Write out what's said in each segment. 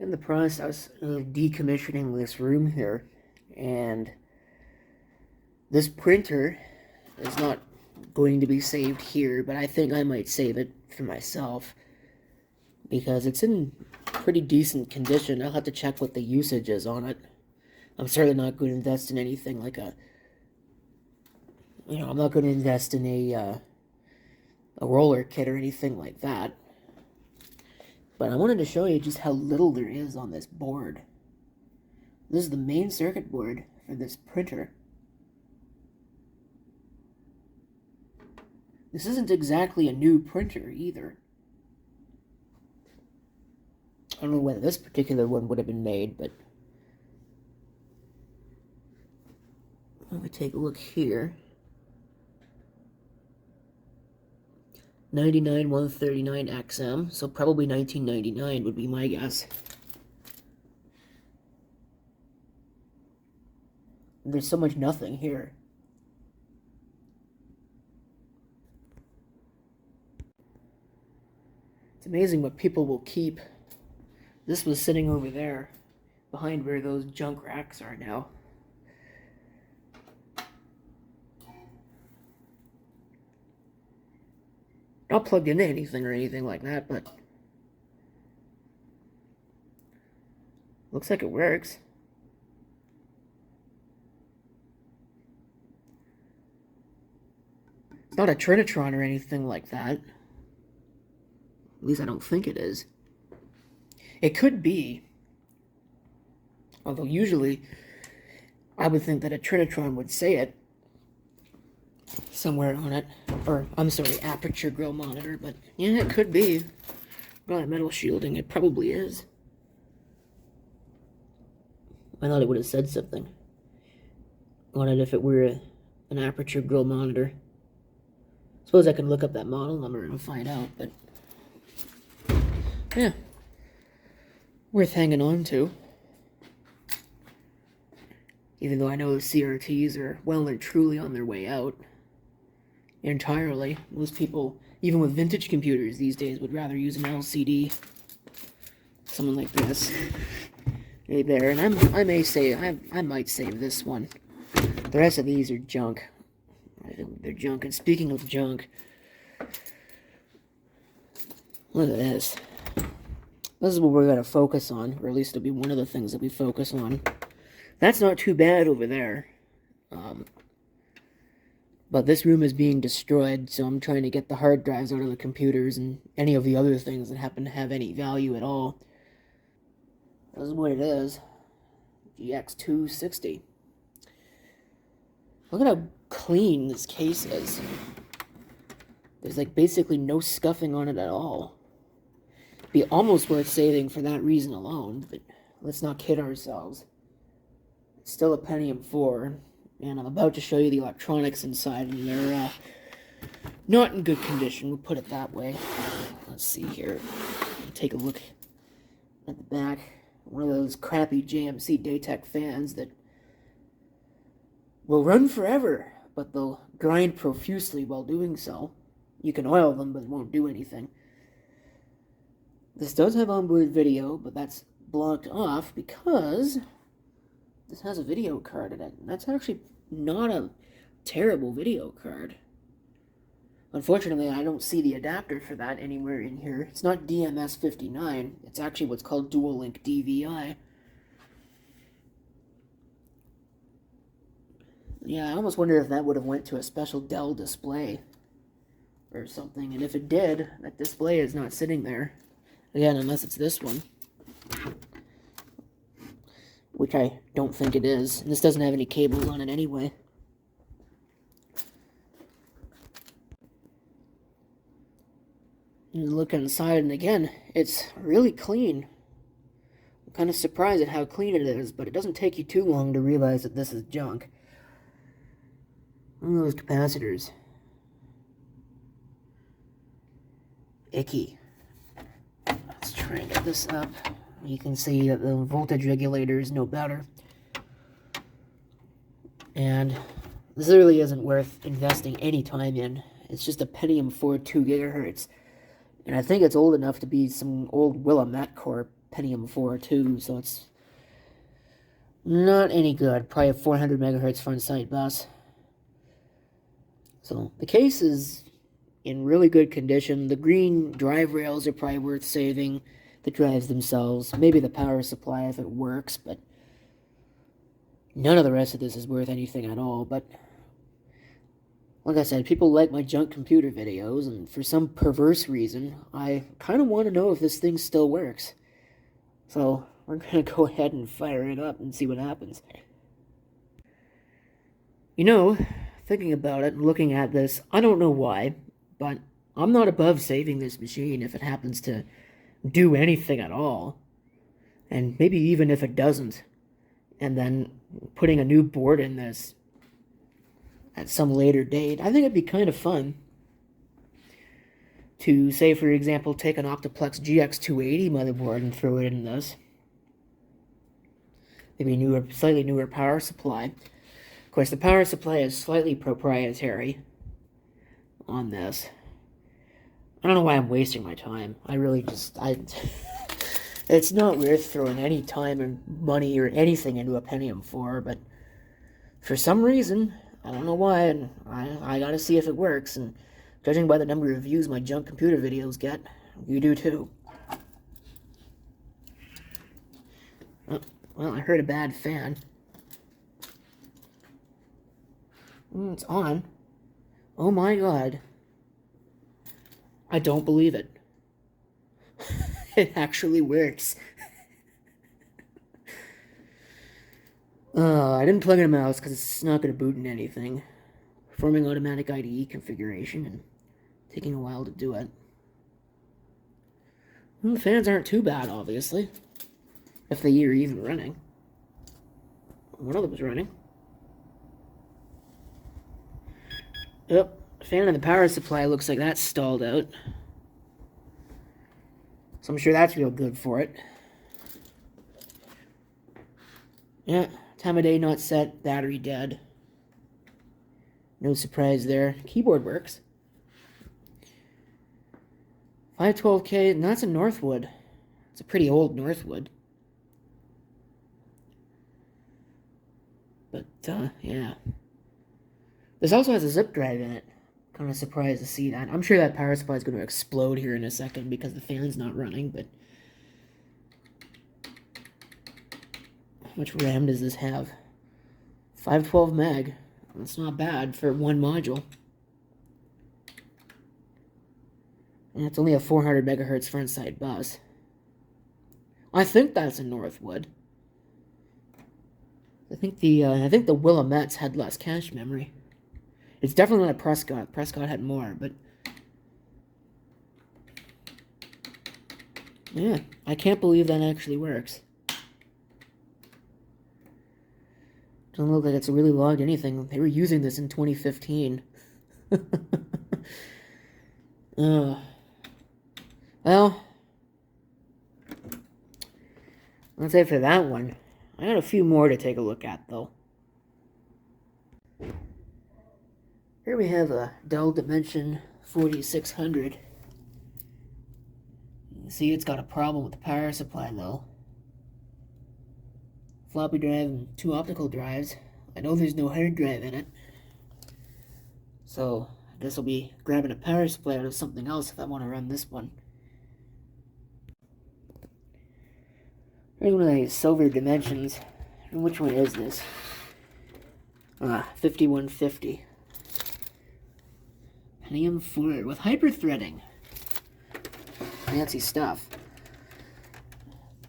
in the process of decommissioning this room here, and this printer is not going to be saved here, but I think I might save it for myself because it's in pretty decent condition. I'll have to check what the usage is on it. I'm certainly not going to invest in anything like I'm not going to invest in a roller kit or anything like that. But I wanted to show you just how little there is on this board. This is the main circuit board for this printer. This isn't exactly a new printer either. I don't know whether this particular one would have been made, but let me take a look here. 99139XM, so probably 1999 would be my guess. There's so much nothing here. It's amazing what people will keep. This was sitting over there, behind where those junk racks are now. Not plugged into anything or anything like that, but looks like it works. It's not a Trinitron or anything like that. At least I don't think it is. It could be. Although usually I would think that a Trinitron would say it somewhere on it. Or, I'm sorry, aperture grill monitor. But, yeah, it could be. Well, metal shielding, it probably is. I thought it would have said something on it if it were an aperture grill monitor. Suppose I could look up that model number and find out, but yeah, worth hanging on to. Even though I know the CRTs are well and truly on their way out entirely. Most people, even with vintage computers these days, would rather use an LCD. Something like this. Right there, and I may say I might save this one. The rest of these are junk. I think they're junk. And speaking of junk, look at this. This is what we're gonna focus on, or at least it'll be one of the things that we focus on. That's not too bad over there. But this room is being destroyed, so I'm trying to get the hard drives out of the computers and any of the other things that happen to have any value at all. This is what it is. GX260. Look at how clean this case is. There's like basically no scuffing on it at all. It'd be almost worth saving for that reason alone, but let's not kid ourselves. It's still a Pentium 4, and I'm about to show you the electronics inside, and they're not in good condition, we'll put it that way. Let's see here. Take a look at the back. One of those crappy JMC Daytech fans that will run forever, but they'll grind profusely while doing so. You can oil them, but it won't do anything. This does have onboard video, but that's blocked off because this has a video card in it. And that's actually not a terrible video card. Unfortunately, I don't see the adapter for that anywhere in here. It's not DMS59. It's actually what's called Dual Link DVI. Yeah, I almost wonder if that would have went to a special Dell display or something. And if it did, that display is not sitting there. Again, unless it's this one. Which I don't think it is. And this doesn't have any cables on it anyway. You look inside, and again, it's really clean. I'm kind of surprised at how clean it is, but it doesn't take you too long to realize that this is junk. Look at those capacitors. Icky. Let's try and get this up. You can see that the voltage regulator is no better. And this really isn't worth investing any time in. It's just a Pentium 4 2 gigahertz. And I think it's old enough to be some old Willamette Corp Pentium 4 too, so it's not any good. Probably a 400 megahertz front side bus. So the case is in really good condition. The green drive rails are probably worth saving. The drives themselves, maybe the power supply if it works, but none of the rest of this is worth anything at all. But like I said, people like my junk computer videos, and for some perverse reason, I kind of want to know if this thing still works. So we're going to go ahead and fire it up and see what happens. You know, thinking about it and looking at this, I don't know why, but I'm not above saving this machine if it happens to do anything at all. And maybe even if it doesn't. And then putting a new board in this at some later date. I think it'd be kind of fun to, say, for example, take an Optiplex GX280 motherboard and throw it in this. Maybe a newer, slightly newer power supply. Of course, the power supply is slightly proprietary on this. I don't know why I'm wasting my time. I really just, it's not worth throwing any time and money or anything into a Pentium 4, but for some reason, I don't know why, and I gotta see if it works, and judging by the number of views my junk computer videos get, you do too. Oh, well, I heard a bad fan. It's on. Oh my god. I don't believe it. It actually works. I didn't plug in a mouse because it's not going to boot in anything. Performing automatic IDE configuration and taking a while to do it. Well, the fans aren't too bad, obviously. If they are even running. One of them was running. Yep, fan in the power supply looks like that's stalled out. So I'm sure that's real good for it. Yeah, time of day not set, battery dead. No surprise there. Keyboard works. 512K, and that's a Northwood. It's a pretty old Northwood. But, yeah. This also has a zip drive in it. Kind of surprised to see that. I'm sure that power supply is going to explode here in a second because the fan's not running, but how much RAM does this have? 512 meg. That's not bad for one module. And it's only a 400 megahertz front side bus. I think that's a Northwood. I think the Willamettes had less cache memory. It's definitely not a Prescott. Prescott had more, but yeah, I can't believe that actually works. Doesn't look like it's really logged anything. They were using this in 2015. Well, that's it for that one. I got a few more to take a look at, though. Here we have a Dell Dimension 4600. You can see it's got a problem with the power supply, though. Floppy drive and 2 optical drives. I know there's no hard drive in it. So, I guess I'll be grabbing a power supply out of something else if I want to run this one. Here's one of these silver Dimensions. Which one is this? 5150. Pentium 4 with hyper-threading. Fancy stuff.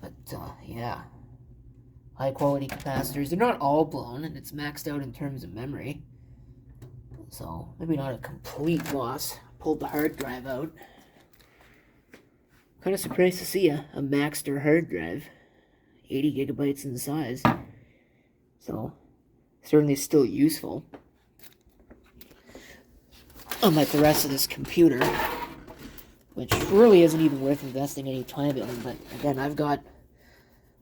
But, yeah. High-quality capacitors. They're not all blown, and it's maxed out in terms of memory. So, maybe not a complete loss. Pulled the hard drive out. Kind of surprised to see a Maxter hard drive. 80 gigabytes in size. So, certainly still useful. Unlike the rest of this computer, which really isn't even worth investing any time in. But again, I've got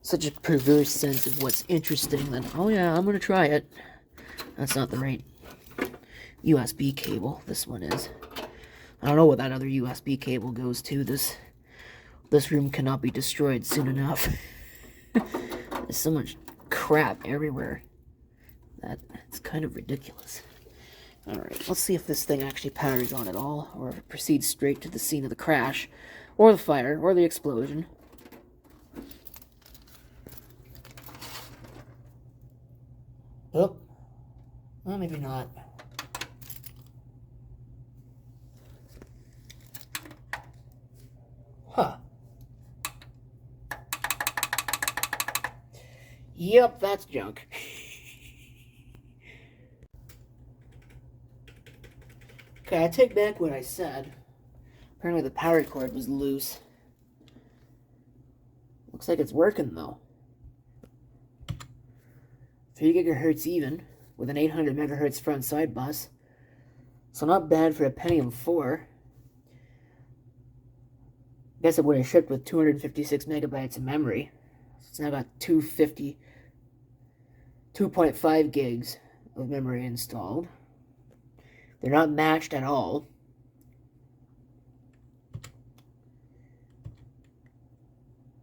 such a perverse sense of what's interesting that, oh yeah, I'm gonna try it. That's not the right USB cable. This one is. I don't know what that other USB cable goes to. This This room cannot be destroyed soon enough. There's so much crap everywhere. It's kind of ridiculous. Alright, let's see if this thing actually powers on at all, or if it proceeds straight to the scene of the crash, or the fire, or the explosion. Oh. Well, maybe not. Huh. Yep, that's junk. Okay, I take back what I said. Apparently the power cord was loose. Looks like it's working, though. 3 gigahertz even, with an 800 megahertz front side bus. So not bad for a Pentium 4. I guess it would have shipped with 256 megabytes of memory. It's now got 2.5 gigs of memory installed. They're not matched at all.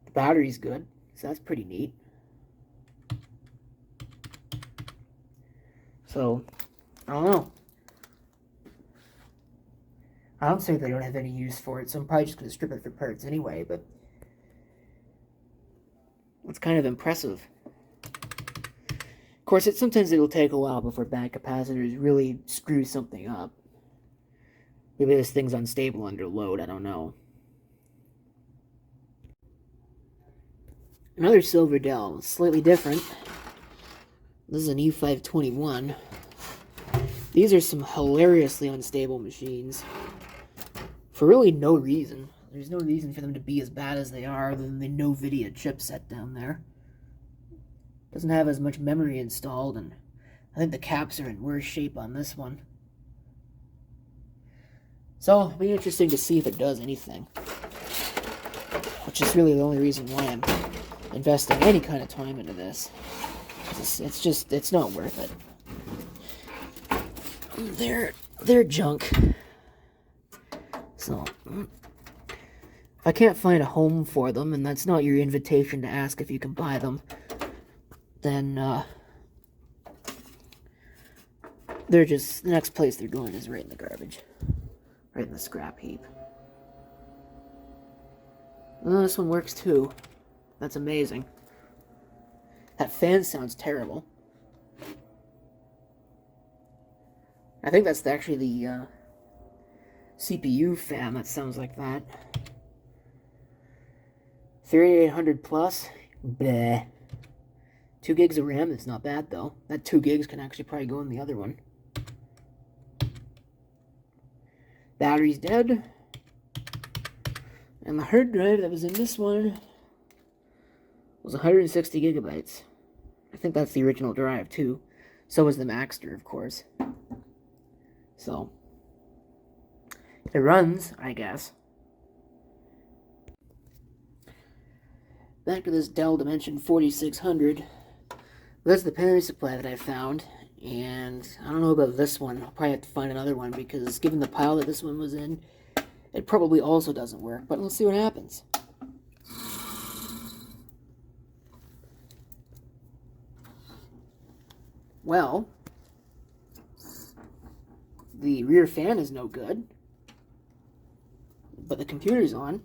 The battery's good, so that's pretty neat. So, I don't know. I don't think they don't have any use for it, so I'm probably just going to strip it for parts anyway, but it's kind of impressive. Of course, sometimes it'll take a while before bad capacitors really screw something up. Maybe this thing's unstable under load, I don't know. Another Silver Dell, slightly different. This is an E521. These are some hilariously unstable machines. For really no reason. There's no reason for them to be as bad as they are other than the NVIDIA chipset down there. Doesn't have as much memory installed, and I think the caps are in worse shape on this one. So, it'll be interesting to see if it does anything. Which is really the only reason why I'm investing any kind of time into this. It's not worth it. They're junk. So, if I can't find a home for them, and that's not your invitation to ask if you can buy them, then, they're just, the next place they're going is right in the garbage. Right in the scrap heap. Oh, this one works too. That's amazing. That fan sounds terrible. I think that's actually the, CPU fan that sounds like that. 3800 plus? Bleh. 2 gigs of RAM is not bad, though. That 2 gigs can actually probably go in the other one. Battery's dead. And the hard drive that was in this one was 160 gigabytes. I think that's the original drive, too. So was the Maxter, of course. So, it runs, I guess. Back to this Dell Dimension 4600. That's the power supply that I found, and I don't know about this one. I'll probably have to find another one, because given the pile that this one was in, it probably also doesn't work, but let's see what happens. Well, the rear fan is no good, but the computer's on.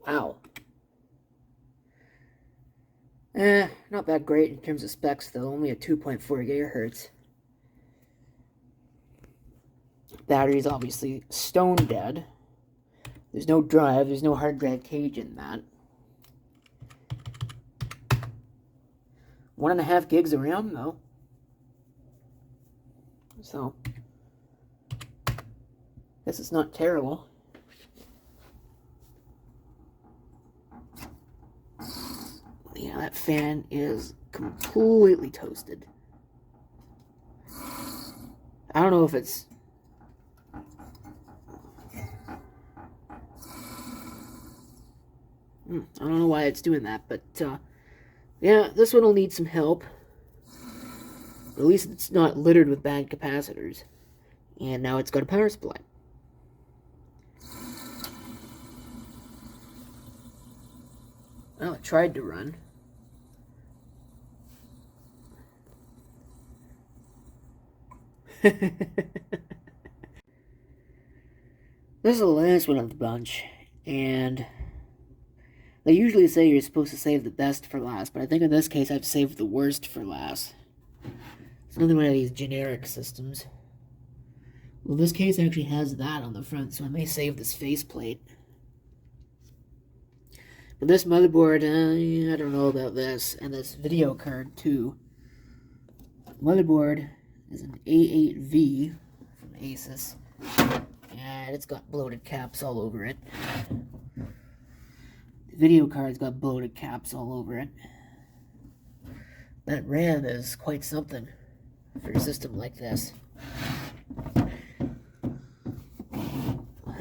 Wow. Not that great in terms of specs, though. Only at 2.4 gigahertz. Battery's obviously stone dead. There's no drive. There's no hard drive cage in that. 1.5 gigs of RAM, though. So, guess it's not terrible. Yeah, that fan is completely toasted. I don't know if it's... I don't know why it's doing that, but, yeah, this one will need some help. At least it's not littered with bad capacitors. And now it's got a power supply. Well, it tried to run. This is the last one of the bunch, and they usually say you're supposed to save the best for last, but I think in this case I've saved the worst for last. It's another one of these generic systems. Well, this case actually has that on the front, so I may save this faceplate. But this motherboard, I don't know about this, and this video card too. Motherboard is an A8V from Asus, and it's got bloated caps all over it. The video card's got bloated caps all over it. That RAM is quite something for a system like this.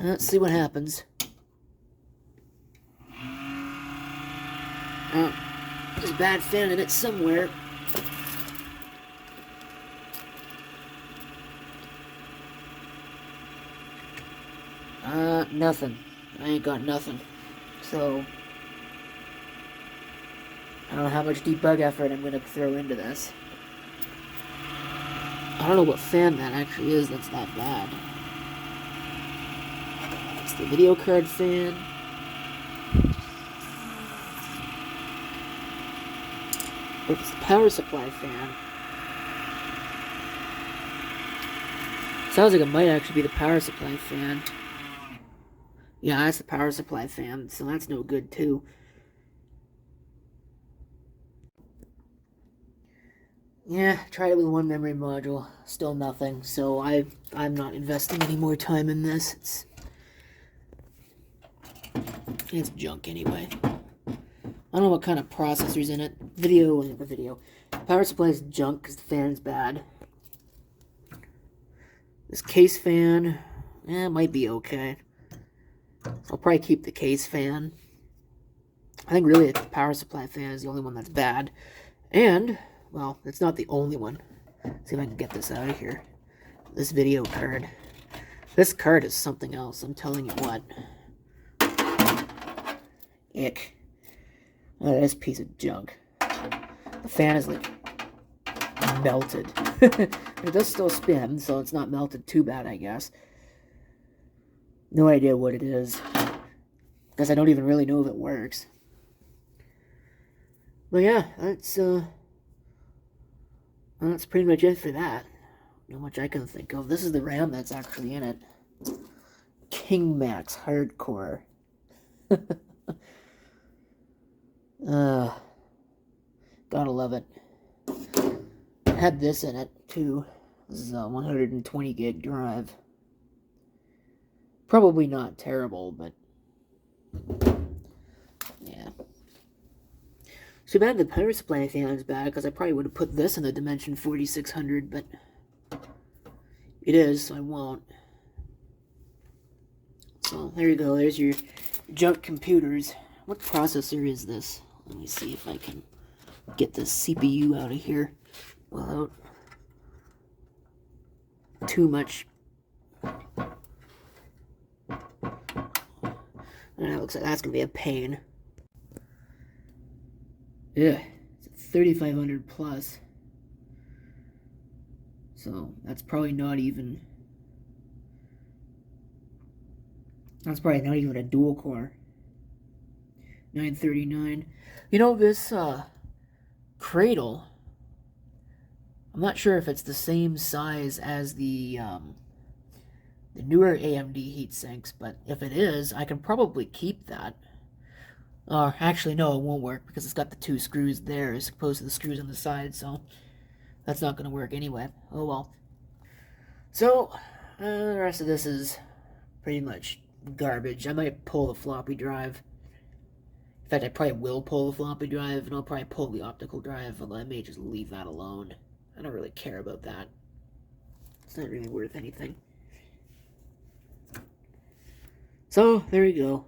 Let's see what happens. There's a bad fan in it somewhere. Nothing. I ain't got nothing. So, I don't know how much debug effort I'm gonna throw into this. I don't know what fan that actually is that's that bad. It's the video card fan. It's the power supply fan. Sounds like it might actually be the power supply fan. Yeah, that's the power supply fan, so that's no good too. Yeah, tried it with one memory module, still nothing, so I'm not investing any more time in this. It's junk anyway. I don't know what kind of processor's in it. Power supply is junk because the fan's bad. This case fan, it might be okay. I'll probably keep the case fan. I think really the power supply fan is the only one that's bad. And, well, it's not the only one. Let's see if I can get this out of here. This video card. This card is something else, I'm telling you what. Ick. Oh, this piece of junk. The fan is like melted. It does still spin, so it's not melted too bad, I guess. No idea what it is, because I don't even really know if it works. But yeah, that's pretty much it for that. Not much I can think of. This is the RAM that's actually in it. King Max Hardcore. Gotta love it. It had this in it too. This is a 120 gig drive. Probably not terrible, but yeah. Too bad the power supply fan is bad, because I probably would have put this in the Dimension 4600, but it is, so I won't. So there you go, there's your junk computers. What processor is this? Let me see if I can get this CPU out of here without too much. And it looks like that's going to be a pain. Yeah, it's 3500 plus. So that's probably not even... That's probably not even a dual core. 939. You know, this cradle, I'm not sure if it's the same size as the newer AMD heatsinks, but if it is, I can probably keep that. Actually, no, it won't work because it's got the two screws there as opposed to the screws on the side, so that's not going to work anyway. Oh well. So, the rest of this is pretty much garbage. I might pull the floppy drive. In fact, I probably will pull the floppy drive, and I'll probably pull the optical drive, although I may just leave that alone. I don't really care about that. It's not really worth anything. So, there you go.